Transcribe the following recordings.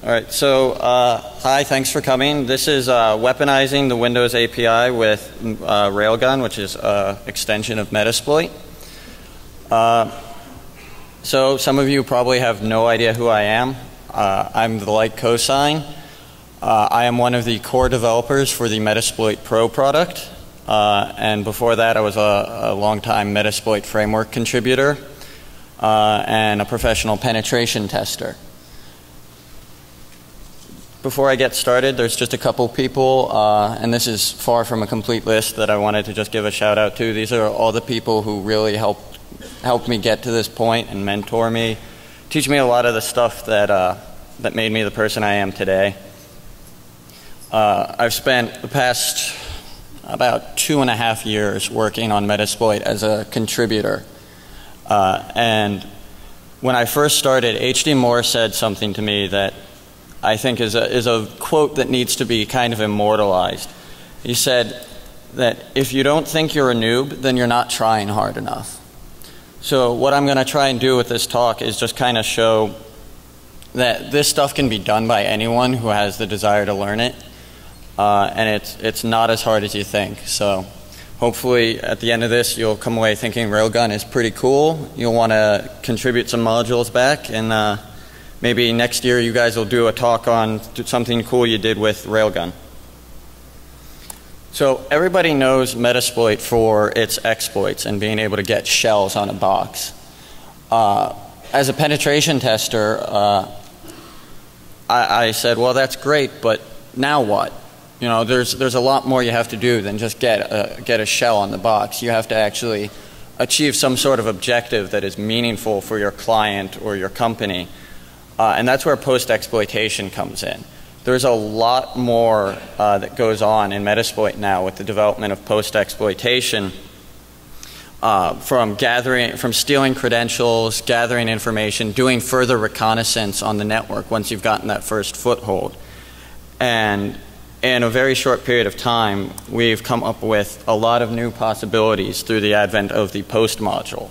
All right, so hi, thanks for coming. This is Weaponizing the Windows API with Railgun, which is an extension of Metasploit. So some of you probably have no idea who I am. I'm the like cosign. I am one of the core developers for the Metasploit Pro product. And before that, I was a long-time Metasploit framework contributor and a professional penetration tester. Before I get started, there's just a couple people, and this is far from a complete list, that I wanted to just give a shout out to. These are all the people who really helped me get to this point and mentor me, teach me a lot of the stuff that made me the person I am today. I've spent the past about 2.5 years working on Metasploit as a contributor. And when I first started, H.D. Moore said something to me that I think is a quote that needs to be kind of immortalized. He said that if you don't think you're a noob, then you're not trying hard enough. So what I'm going to try and do with this talk is just kind of show that this stuff can be done by anyone who has the desire to learn it. And it's not as hard as you think. So hopefully at the end of this you'll come away thinking Railgun is pretty cool. You'll want to contribute some modules back, and maybe next year you guys will do a talk on something cool you did with Railgun. So everybody knows Metasploit for its exploits and being able to get shells on a box. As a penetration tester, I said, well, that's great, but now what? You know, there's a lot more you have to do than just get a shell on the box. You have to actually achieve some sort of objective that is meaningful for your client or your company. And that's where post-exploitation comes in. There's a lot more that goes on in Metasploit now with the development of post-exploitation, from stealing credentials, gathering information, doing further reconnaissance on the network once you've gotten that first foothold. And in a very short period of time, we've come up with a lot of new possibilities through the advent of the post module.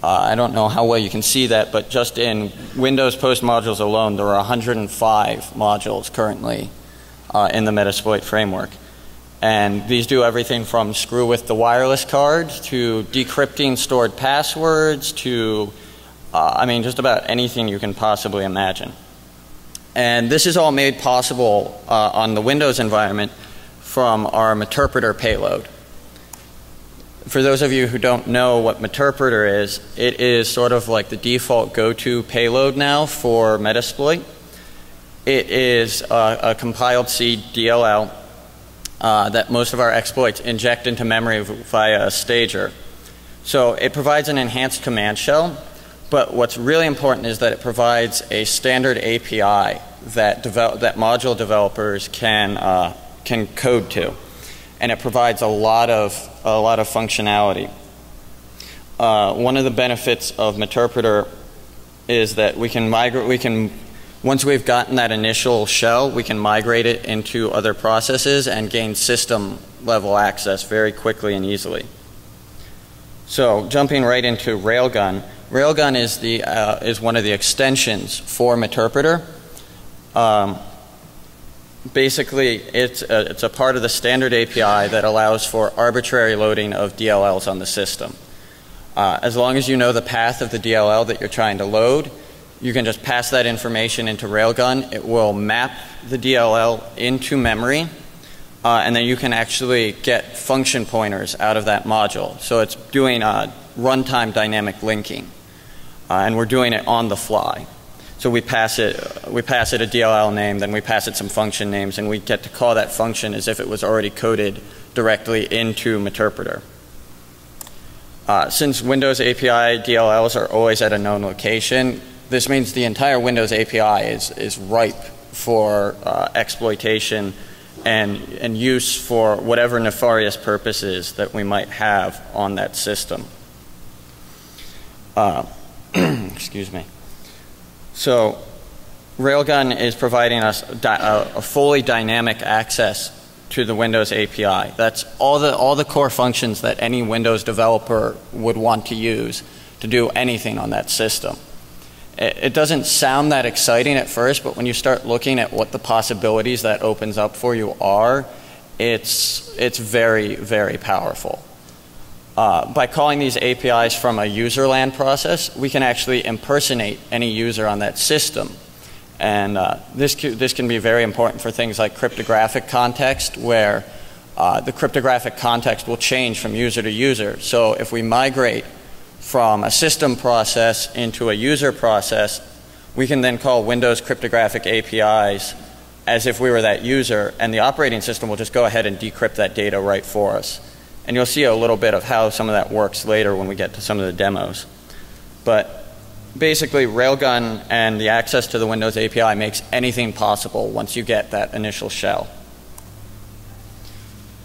I don't know how well you can see that, but just in Windows post modules alone, there are 105 modules currently in the Metasploit framework. And these do everything from screw with the wireless card to decrypting stored passwords to, I mean, just about anything you can possibly imagine. And this is all made possible on the Windows environment from our Meterpreter payload. For those of you who don't know what Meterpreter is, it is sort of like the default go-to payload now for Metasploit. It is a compiled C DLL that most of our exploits inject into memory via a stager. So it provides an enhanced command shell, but what's really important is that it provides a standard API that module developers can code to. And it provides a lot of functionality. One of the benefits of Meterpreter is that we can migrate. Once we've gotten that initial shell, we can migrate it into other processes and gain system level access very quickly and easily. So jumping right into Railgun. Railgun is one of the extensions for Meterpreter. Basically, it's a part of the standard API that allows for arbitrary loading of DLLs on the system. As long as you know the path of the DLL that you're trying to load, you can just pass that information into Railgun. It will map the DLL into memory, and then you can actually get function pointers out of that module. So it's doing runtime dynamic linking, and we're doing it on the fly. So we pass it a DLL name, then we pass it some function names, and we get to call that function as if it was already coded directly into Meterpreter. Since Windows API DLLs are always at a known location, this means the entire Windows API is ripe for exploitation and use for whatever nefarious purposes that we might have on that system. Excuse me. So Railgun is providing us a fully dynamic access to the Windows API. That's all the core functions that any Windows developer would want to use to do anything on that system. it doesn't sound that exciting at first, but when you start looking at what the possibilities that opens up for you are, it's very, very powerful. By calling these APIs from a user land process, we can actually impersonate any user on that system. And this can be very important for things like cryptographic context, where the cryptographic context will change from user to user. So if we migrate from a system process into a user process, we can then call Windows cryptographic APIs as if we were that user, and the operating system will just go ahead and decrypt that data right for us. And you'll see a little bit of how some of that works later when we get to some of the demos. But basically, Railgun and the access to the Windows API makes anything possible once you get that initial shell.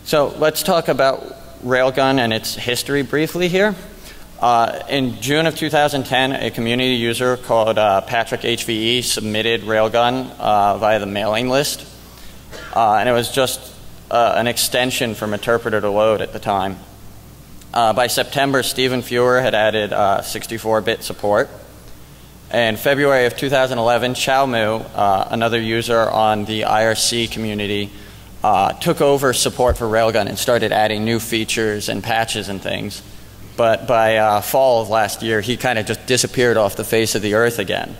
So let's talk about Railgun and its history briefly here. In June of 2010, a community user called Patrick HVE submitted Railgun via the mailing list. And it was just an extension from Interpreter to load at the time. By September, Stephen Fewer had added 64-bit support. In February of 2011, Xiaomu, another user on the IRC community, took over support for Railgun and started adding new features and patches and things. But by fall of last year, he kind of just disappeared off the face of the earth again.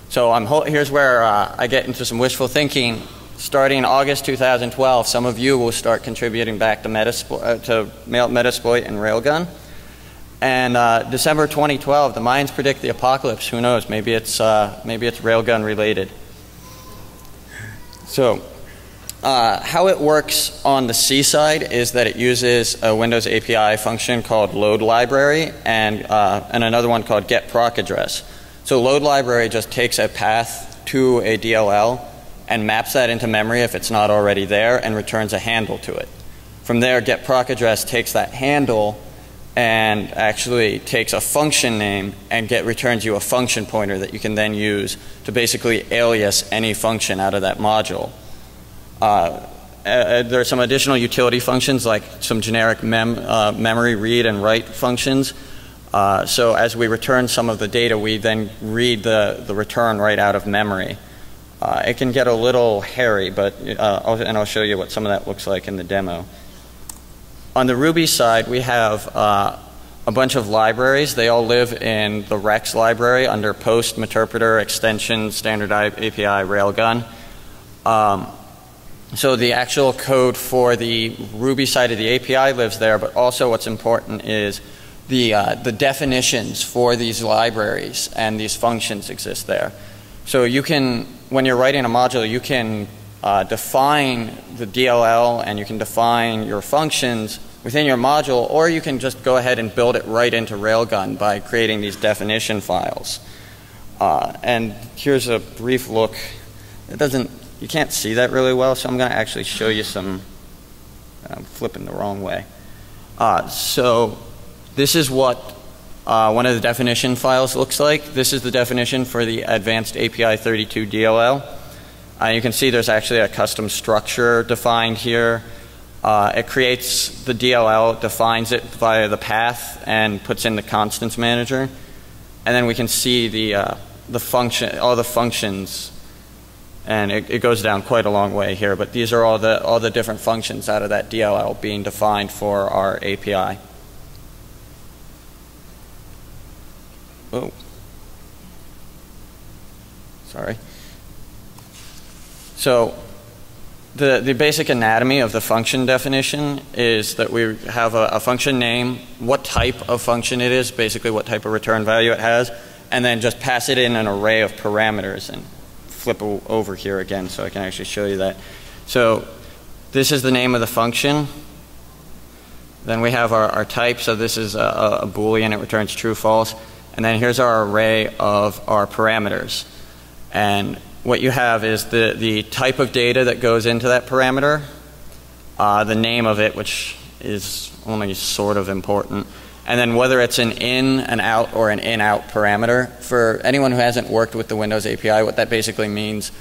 So here's where I get into some wishful thinking. Starting August 2012, some of you will start contributing back to Metasploit and Railgun. And December 2012, the Mayans predict the apocalypse. Who knows? Maybe it's Railgun related. So how it works on the C side is that it uses a Windows API function called load library and another one called get proc address. So load library just takes a path to a DLL and maps that into memory if it's not already there and returns a handle to it. From there, get proc address takes that handle and actually takes a function name and returns you a function pointer that you can then use to basically alias any function out of that module. There are some additional utility functions like some generic memory read and write functions. So as we return some of the data, we then read the return right out of memory. It can get a little hairy, but I'll show you what some of that looks like in the demo. On the Ruby side, we have a bunch of libraries. They all live in the Rex library under Post, Meterpreter, Extension, Standard API, Railgun. So the actual code for the Ruby side of the API lives there, but also what's important is the definitions for these libraries and these functions exist there. So you can, when you're writing a module, you can define the DLL and you can define your functions within your module, or you can just go ahead and build it right into Railgun by creating these definition files. And here's a brief look. You can't see that really well, so I'm going to actually show you some. I'm flipping the wrong way. So this is what one of the definition files looks like. This is the definition for the Advanced API 32 DLL. You can see there's actually a custom structure defined here. It creates the DLL, defines it via the path, and puts in the constants manager. And then we can see the function, all the functions. And it goes down quite a long way here, but these are all the different functions out of that DLL being defined for our API. Oh, sorry. So the basic anatomy of the function definition is that we have a function name, what type of function it is, basically what type of return value it has, and then just pass it in an array of parameters. And flip over here again so I can actually show you that. So this is the name of the function. Then we have our type. So this is a Boolean. It returns true, false. And then here's our array of our parameters. And what you have is the type of data that goes into that parameter, the name of it, which is only sort of important, and then whether it's an in, an out, or an in-out parameter. For anyone who hasn't worked with the Windows API, what that basically means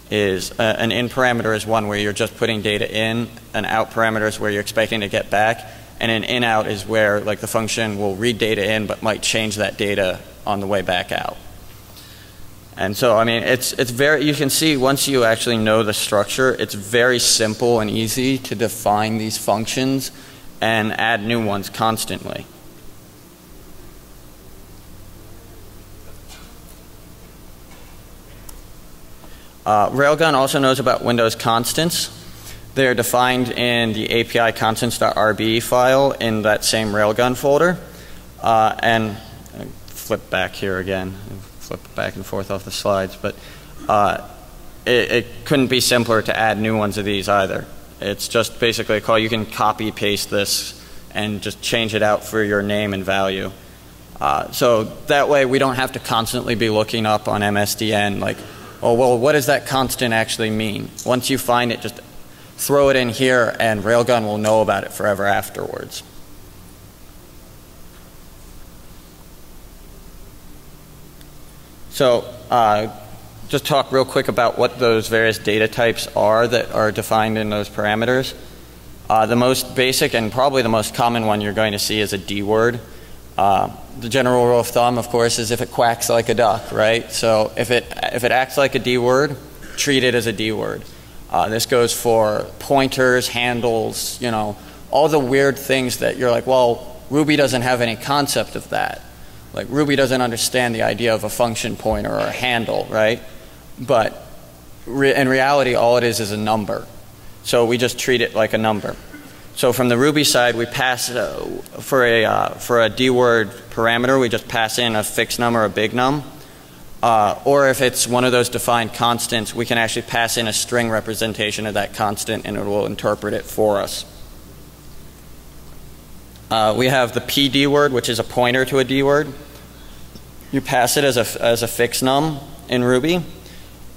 is an in parameter is one where you're just putting data in, an out parameter is where you're expecting to get back, and an in-out is where like the function will read data in but might change that data on the way back out. And so, I mean, it's very, you can see once you actually know the structure, it's very simple and easy to define these functions and add new ones constantly. Railgun also knows about Windows constants. They're defined in the API constants.rb file in that same Railgun folder. And flip back here again, flip back and forth off the slides, but it couldn't be simpler to add new ones of these either. It's just basically a call. You can copy paste this and just change it out for your name and value. So that way we don't have to constantly be looking up on MSDN like, oh, well, what does that constant actually mean? Once you find it, just throw it in here and Railgun will know about it forever afterwards. So just talk real quick about what those various data types are that are defined in those parameters. The most basic and probably the most common one you're going to see is a D word. The general rule of thumb, of course, is if it quacks like a duck, right? So if it acts like a D word, treat it as a D word. This goes for pointers, handles, you know, all the weird things that you're like, well, Ruby doesn't have any concept of that. Like Ruby doesn't understand the idea of a function pointer or a handle, right? But in reality, all it is a number. So we just treat it like a number. So from the Ruby side, we pass for a D word parameter, we just pass in a fixed num or a big num. Or if it's one of those defined constants, we can actually pass in a string representation of that constant and it will interpret it for us. We have the PD word, which is a pointer to a D word. You pass it as a fixed num in Ruby.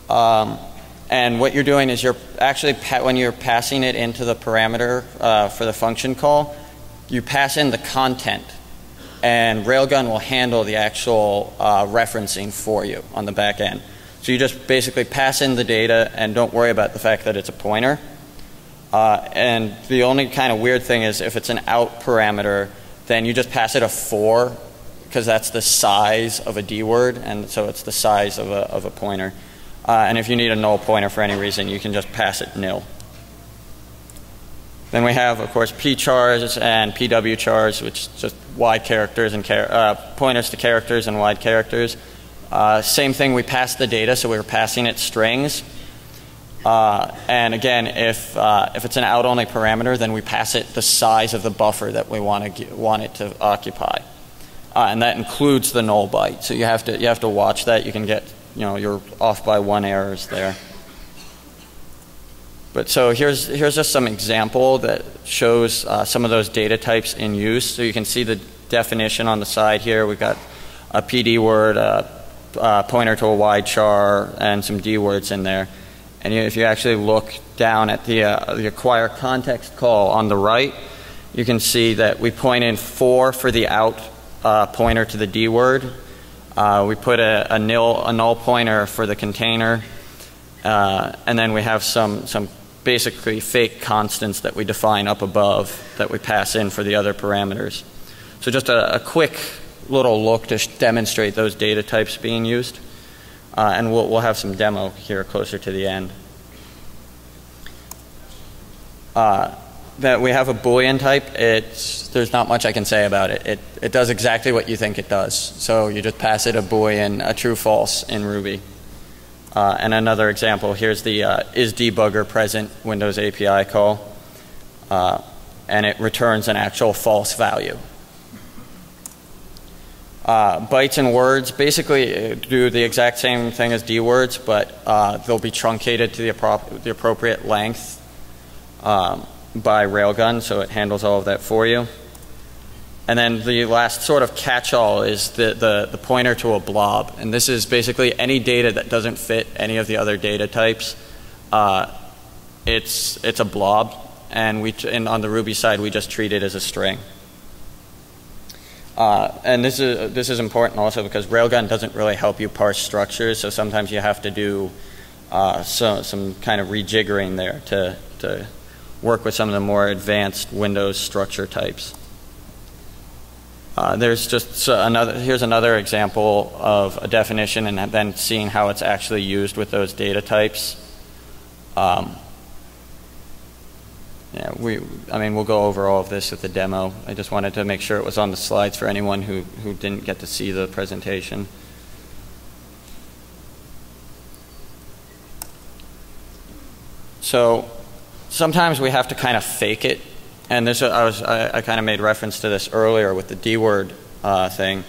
And what you're doing is you're actually, when you're passing it into the parameter for the function call, you pass in the content. And Railgun will handle the actual referencing for you on the back end. So you just basically pass in the data and don't worry about the fact that it's a pointer. And the only kind of weird thing is if it's an out parameter, then you just pass it a 4 because that's the size of a D word, and so it's the size of a pointer. And if you need a null pointer for any reason, you can just pass it nil. Then we have, of course, pchars and pwchars, which is just wide characters and pointers to characters and wide characters. Same thing, we pass the data, so we're passing it strings. And again, if it's an out-only parameter, then we pass it the size of the buffer that we want it to occupy. And that includes the null byte. So you have to watch that. You can get, you know, you're off by 1 errors there. But so here's just some example that shows some of those data types in use. So you can see the definition on the side here. We've got a PD word, a pointer to a wide char, and some D words in there. And if you actually look down at the acquire context call on the right, you can see that we point in 4 for the out pointer to the D word. We put a null pointer for the container, and then we have some basically fake constants that we define up above that we pass in for the other parameters. So just a quick little look to demonstrate those data types being used, and we'll have some demo here closer to the end. That we have a Boolean type. There's not much I can say about it. It does exactly what you think it does. So you just pass it a Boolean, a true false in Ruby. And another example, here's the is debugger present Windows API call. And it returns an actual false value. Bytes and words basically do the exact same thing as D words, but they'll be truncated to the appropriate length by Railgun, so it handles all of that for you. And then the last sort of catch-all is the pointer to a blob. And this is basically any data that doesn't fit any of the other data types. It's a blob, and on the Ruby side, we just treat it as a string. And this is important also because Railgun doesn't really help you parse structures, so sometimes you have to do some kind of rejiggering there to work with some of the more advanced Windows structure types. There's just here's another example of a definition and then seeing how it's actually used with those data types. Yeah, I mean, we'll go over all of this with the demo. I just wanted to make sure it was on the slides for anyone who didn't get to see the presentation. So sometimes we have to kind of fake it. And this, I kind of made reference to this earlier with the D-word thing.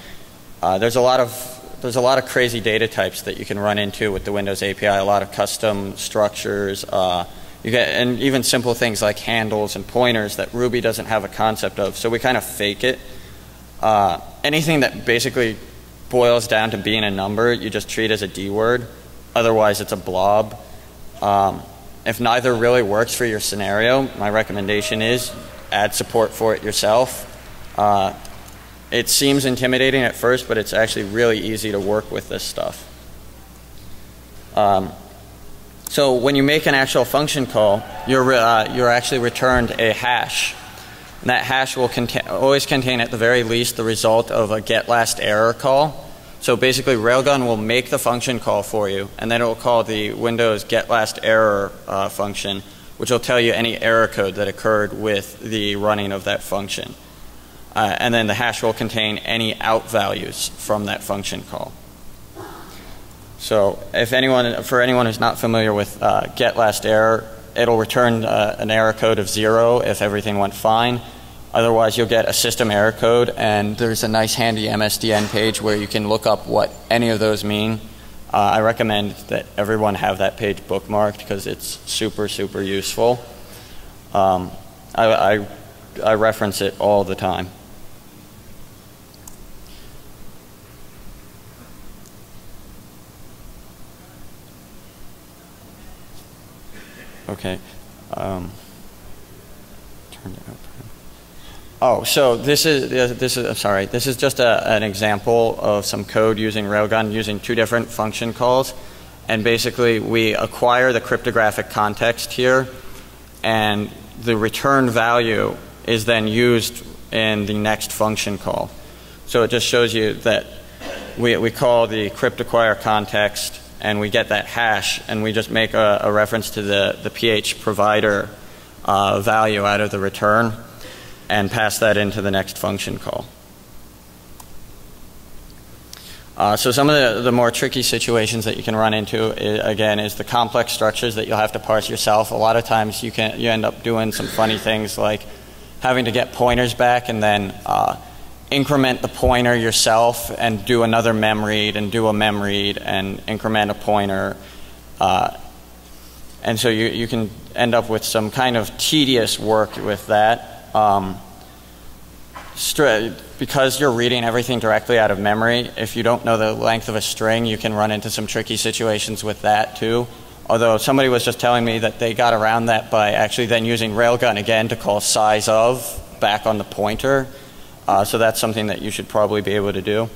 There's a lot of crazy data types that you can run into with the Windows API. A lot of custom structures. And even simple things like handles and pointers that Ruby doesn't have a concept of. So we kind of fake it. Anything that basically boils down to being a number, you just treat as a D-word. Otherwise, it's a blob. If neither really works for your scenario, my recommendation is add support for it yourself. It seems intimidating at first, but it's actually really easy to work with this stuff. So when you make an actual function call, you're actually returned a hash. And that hash will always contain at the very least the result of a getLastError call. So basically Railgun will make the function call for you, and then it will call the Windows getLastError function, which will tell you any error code that occurred with the running of that function. And then the hash will contain any out values from that function call. So for anyone who's not familiar with getLastError, it'll return an error code of 0 if everything went fine. Otherwise, you'll get a system error code, and there's a nice handy MSDN page where you can look up what any of those mean. I recommend that everyone have that page bookmarked because it's super, super useful. I reference it all the time. Okay. Turn it up. Oh, so this is just an example of some code using Railgun using two different function calls. And basically we acquire the cryptographic context here, and the return value is then used in the next function call. So it just shows you that we call the cryptacquire context and we get that hash, and we just make a reference to the PH provider value out of the return and pass that into the next function call. So some of the more tricky situations that you can run into, again, is the complex structures that you'll have to parse yourself. A lot of times you end up doing some funny things like having to get pointers back and then increment the pointer yourself and do another memread and do a memread and increment a pointer. And so you can end up with some kind of tedious work with that. Because you're reading everything directly out of memory, if you don't know the length of a string, you can run into some tricky situations with that too. Although somebody was just telling me that they got around that by actually then using Railgun again to call size of back on the pointer. So that's something that you should probably be able to do.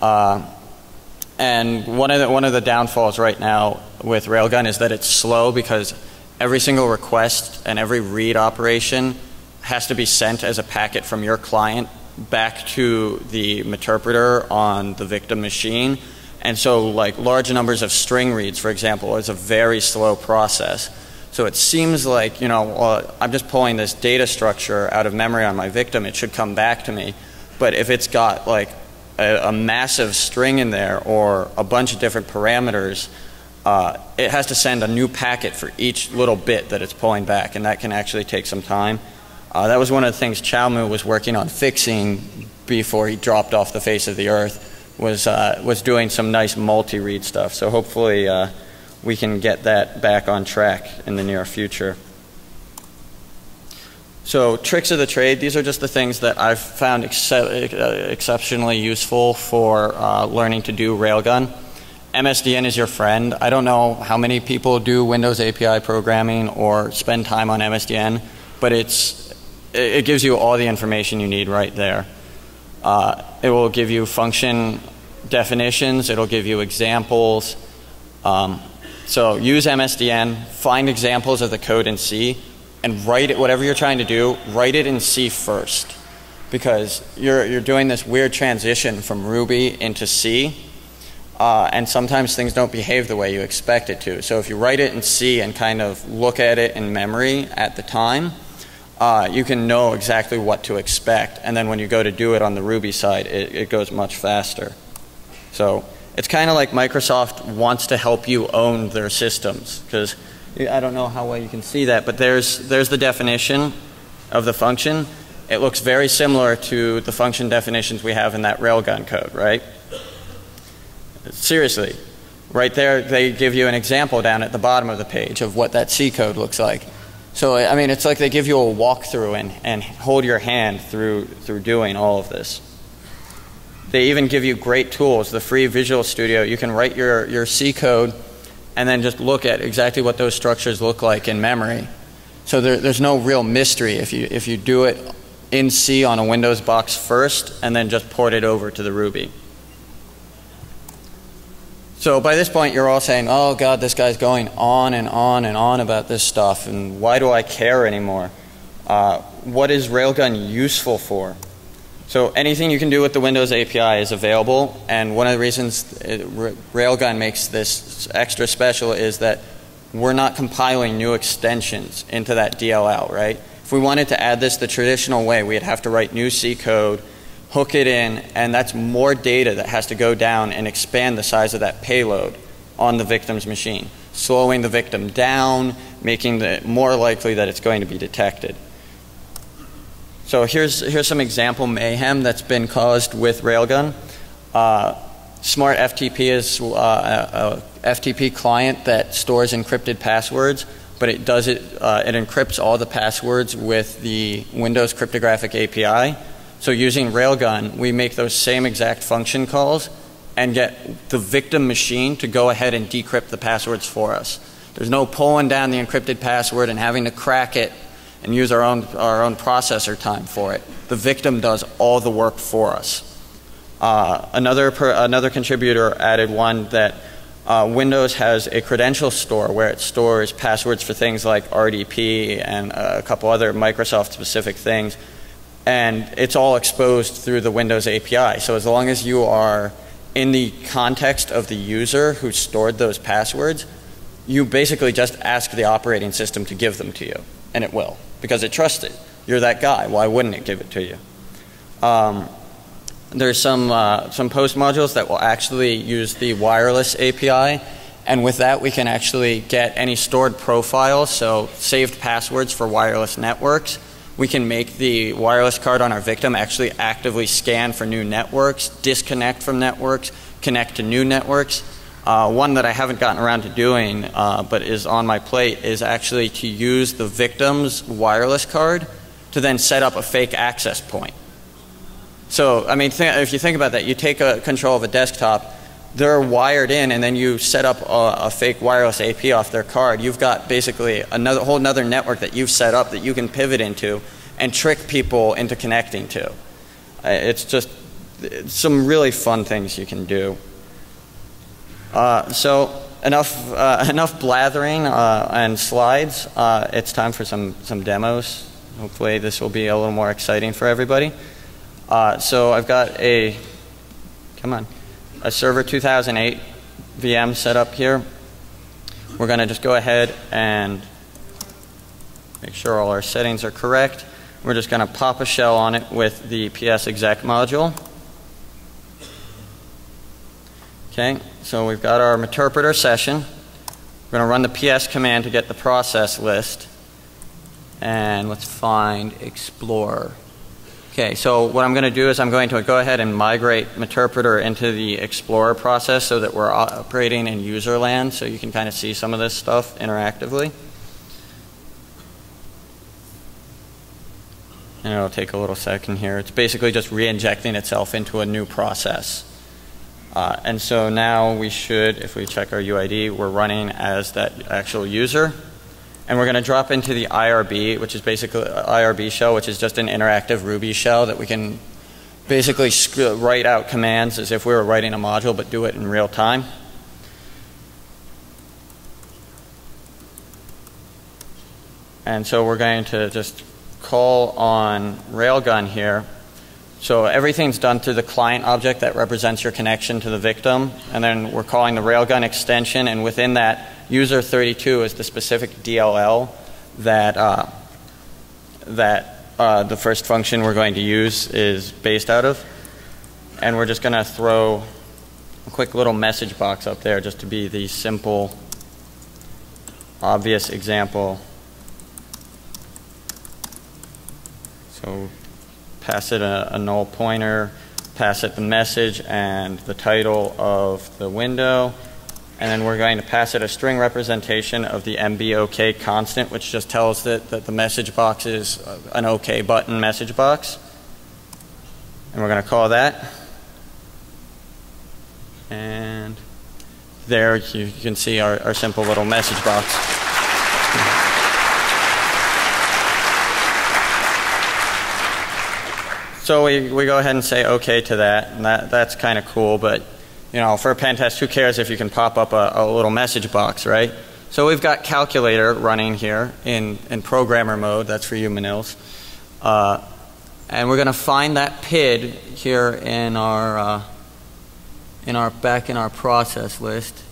And one of the downfalls right now with Railgun is that it's slow because every single request and every read operation has to be sent as a packet from your client back to the interpreter on the victim machine. And so like large numbers of string reads, for example, is a very slow process. So it seems like, you know, I'm just pulling this data structure out of memory on my victim, it should come back to me. But if it's got like a massive string in there or a bunch of different parameters, it has to send a new packet for each little bit that it's pulling back, and that can actually take some time. That was one of the things Chalmu was working on fixing before he dropped off the face of the earth, was doing some nice multi-read stuff. So hopefully we can get that back on track in the near future. So tricks of the trade, these are just the things that I've found exceptionally useful for learning to do Railgun. MSDN is your friend. I don't know how many people do Windows API programming or spend time on MSDN, but it gives you all the information you need right there. It will give you function definitions. It'll give you examples. So use MSDN, find examples of the code in C, and write it, whatever you're trying to do, write it in C first. because you're doing this weird transition from Ruby into C, and sometimes things don't behave the way you expect it to. So if you write it in C and kind of look at it in memory at the time, you can know exactly what to expect, and then when you go to do it on the Ruby side, it goes much faster. So it's kind of like Microsoft wants to help you own their systems, because I don't know how well you can see that, but there's the definition of the function. It looks very similar to the function definitions we have in that Railgun code, right? Seriously, right there they give you an example down at the bottom of the page of what that C code looks like. So I mean, it's like they give you a walkthrough and hold your hand through doing all of this. They even give you great tools. The free Visual Studio, you can write your C code and then just look at exactly what those structures look like in memory. So there's no real mystery if you do it in C on a Windows box first and then just port it over to the Ruby. So by this point you're all saying, oh God, this guy's going on and on and on about this stuff, and why do I care anymore? What is Railgun useful for? So anything you can do with the Windows API is available, and one of the reasons Railgun makes this extra special is that we're not compiling new extensions into that DLL, right? If we wanted to add this the traditional way, we'd have to write new C code, hook it in, and that's more data that has to go down and expand the size of that payload on the victim's machine, slowing the victim down, making it more likely that it's going to be detected. So here's some example mayhem that's been caused with Railgun. Smart FTP is a FTP client that stores encrypted passwords, but it does it encrypts all the passwords with the Windows cryptographic API. So using Railgun, we make those same exact function calls and get the victim machine to go ahead and decrypt the passwords for us. There's no pulling down the encrypted password and having to crack it and use our own processor time for it. The victim does all the work for us. Another contributor added one that Windows has a credential store where it stores passwords for things like RDP and a couple other Microsoft specific things, and it's all exposed through the Windows API. So as long as you are in the context of the user who stored those passwords, you basically just ask the operating system to give them to you, and it will, because it trusts it. You're that guy. Why wouldn't it give it to you? There's some post modules that will actually use the wireless API, and with that we can actually get any stored profiles, so saved passwords for wireless networks. We can make the wireless card on our victim actually actively scan for new networks, disconnect from networks, connect to new networks. One that I haven't gotten around to doing but is on my plate is actually to use the victim's wireless card to then set up a fake access point. So I mean, if you think about that, you take control of a desktop, they're wired in, and then you set up a fake wireless AP off their card. You've got basically a whole nother network that you've set up that you can pivot into and trick people into connecting to. It's just some really fun things you can do. So enough blathering and slides. It's time for some demos. Hopefully this will be a little more exciting for everybody. So I've got a Server 2008 VM set up here. We're going to just go ahead and make sure all our settings are correct. We're just going to pop a shell on it with the ps exec module. Okay, so we've got our interpreter session. We're going to run the ps command to get the process list. And let's find Explorer. Okay, so what I'm going to do is I'm going to go ahead and migrate Meterpreter into the Explorer process so that we're operating in user land, so you can kind of see some of this stuff interactively. And it'll take a little second here. It's basically just re-injecting itself into a new process. And so now we should, if we check our UID, we're running as that actual user. And we're going to drop into the IRB, which is basically IRB shell, which is just an interactive Ruby shell that we can basically write out commands as if we were writing a module, but do it in real time. And so we're going to just call on Railgun here. So everything's done through the client object that represents your connection to the victim, and then we're calling the railgun extension, and within that, user32 is the specific DLL that the first function we're going to use is based out of. And we're just going to throw a quick little message box up there just to be the simple, obvious example. So pass it a null pointer, pass it the message and the title of the window, and then we're going to pass it a string representation of the MBOK constant, which just tells it that the message box is an OK button message box. And we're going to call that. And there you can see our simple little message box. So we go ahead and say OK to that, and that's kind of cool, but you know, for a pen test, who cares if you can pop up a little message box, right? So we've got calculator running here in programmer mode. That's for you, Manils. And we're going to find that PID here in our back in our process list.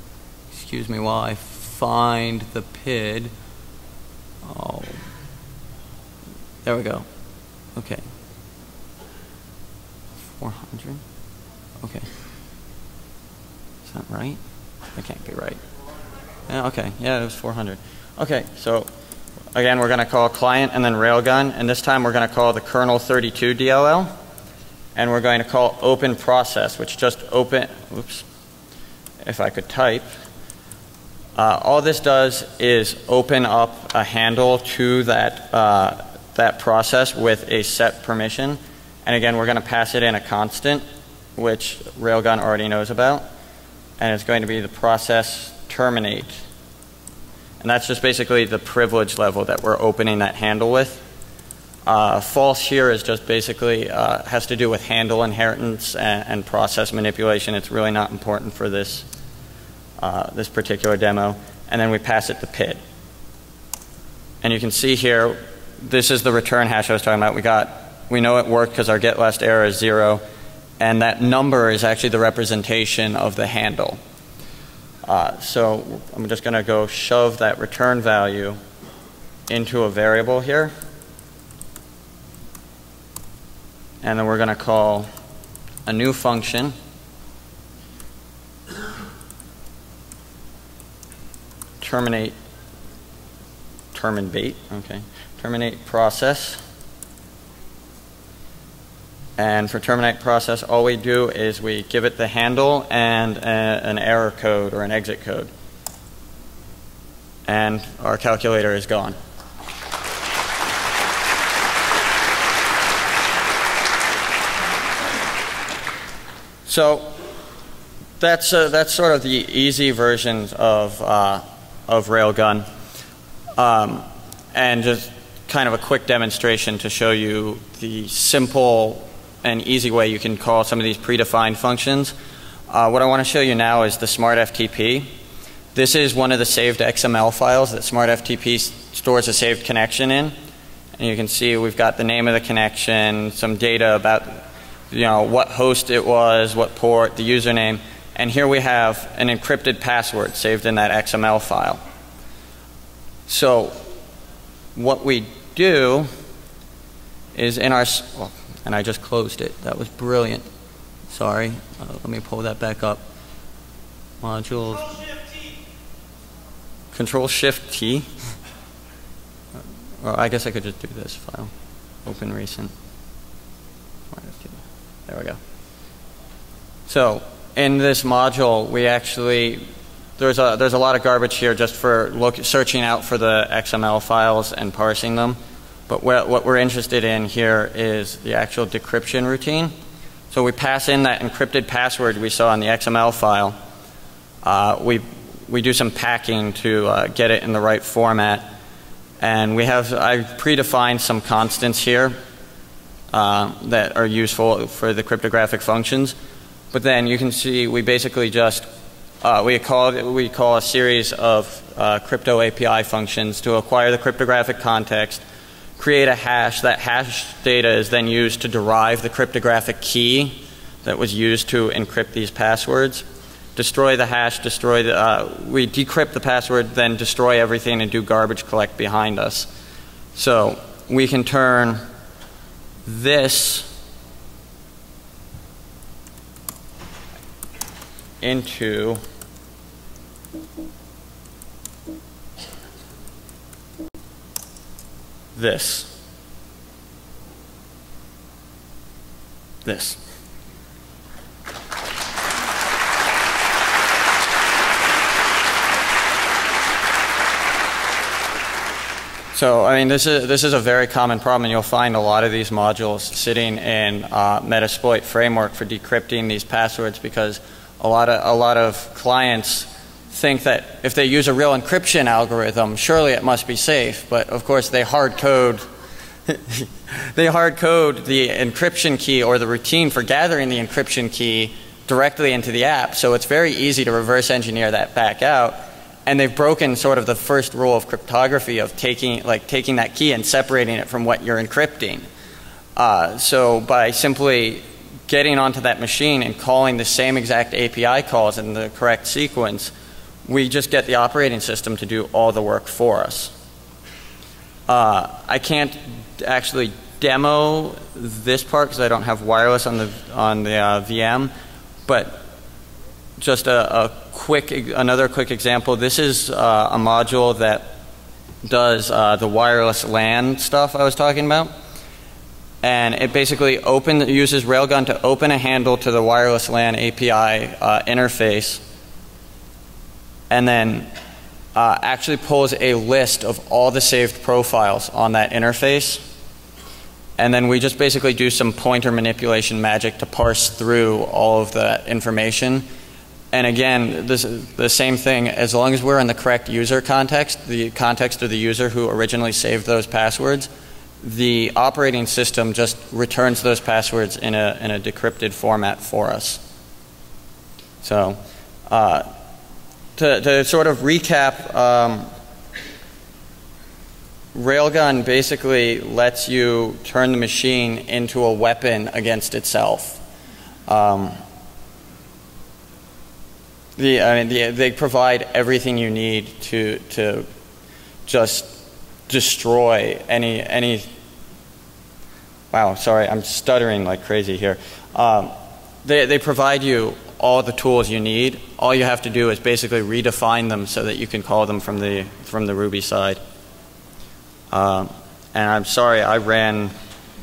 Excuse me while I find the PID. Oh, there we go. Okay. 400. Okay. Is that right? That can't be right. Yeah, okay. Yeah, it was 400. Okay, so again, we're going to call client and then railgun, and this time we're going to call the kernel 32 DLL, and we're going to call open process, which just open. Oops. If I could type. All this does is open up a handle to that process with a set permission. And again, we're going to pass it in a constant, which Railgun already knows about. And it's going to be the process terminate. And that's just basically the privilege level that we're opening that handle with. False here is just basically has to do with handle inheritance and process manipulation. It's really not important for this, this particular demo. And then we pass it the PID. And you can see here, this is the return hash I was talking about. We know it worked because our get last error is 0, and that number is actually the representation of the handle. So I'm just going to go shove that return value into a variable here, and then we're going to call a new function terminate process. And for terminate process, all we do is we give it the handle and an error code or an exit code. And our calculator is gone. So that's sort of the easy versions of Railgun. And just kind of a quick demonstration to show you the simple and easy way you can call some of these predefined functions. What I want to show you now is the Smart FTP. This is one of the saved XML files that Smart FTP stores a saved connection in. And you can see we've got the name of the connection, some data about what host it was, what port, the username, and here we have an encrypted password saved in that XML file. So what we do is in our, and I just closed it. That was brilliant. Sorry. Let me pull that back up. Modules. Control-Shift-T. Well, I guess I could just do this file. Open recent. There we go. So in this module, we actually there's a lot of garbage here just for searching out for the XML files and parsing them. But what we're interested in here is the actual decryption routine. So we pass in that encrypted password we saw in the XML file. We do some packing to get it in the right format. And I've predefined some constants here that are useful for the cryptographic functions. But then you can see we basically just we call a series of crypto API functions to acquire the cryptographic context, create a hash. That hash data is then used to derive the cryptographic key that was used to encrypt these passwords. Destroy the hash, we decrypt the password, then destroy everything and do garbage collect behind us. So we can turn this into this. So, I mean, this is a very common problem, and you'll find a lot of these modules sitting in Metasploit framework for decrypting these passwords, because a lot of clients think that if they use a real encryption algorithm, surely it must be safe. But of course, they hard code the encryption key or the routine for gathering the encryption key directly into the app. So it's very easy to reverse engineer that back out. And they've broken sort of the first rule of cryptography of taking that key and separating it from what you're encrypting. So by simply getting onto that machine and calling the same exact API calls in the correct sequence, we just get the operating system to do all the work for us. I can't actually demo this part because I don't have wireless on the VM, but just another quick example. This is a module that does the wireless LAN stuff I was talking about, and it basically uses Railgun to open a handle to the wireless LAN API interface, and then actually pulls a list of all the saved profiles on that interface. And then we just basically do some pointer manipulation magic to parse through all of that information. And again, this is the same thing. As long as we're in the correct user context, the context of the user who originally saved those passwords, the operating system just returns those passwords in a decrypted format for us. So to sort of recap, Railgun basically lets you turn the machine into a weapon against itself. They provide everything you need to just destroy any. Wow, sorry, I'm stuttering like crazy here. They provide you all the tools you need. All you have to do is basically redefine them so that you can call them from the Ruby side. And I'm sorry I ran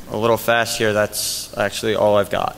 a little fast here. That's actually all I've got.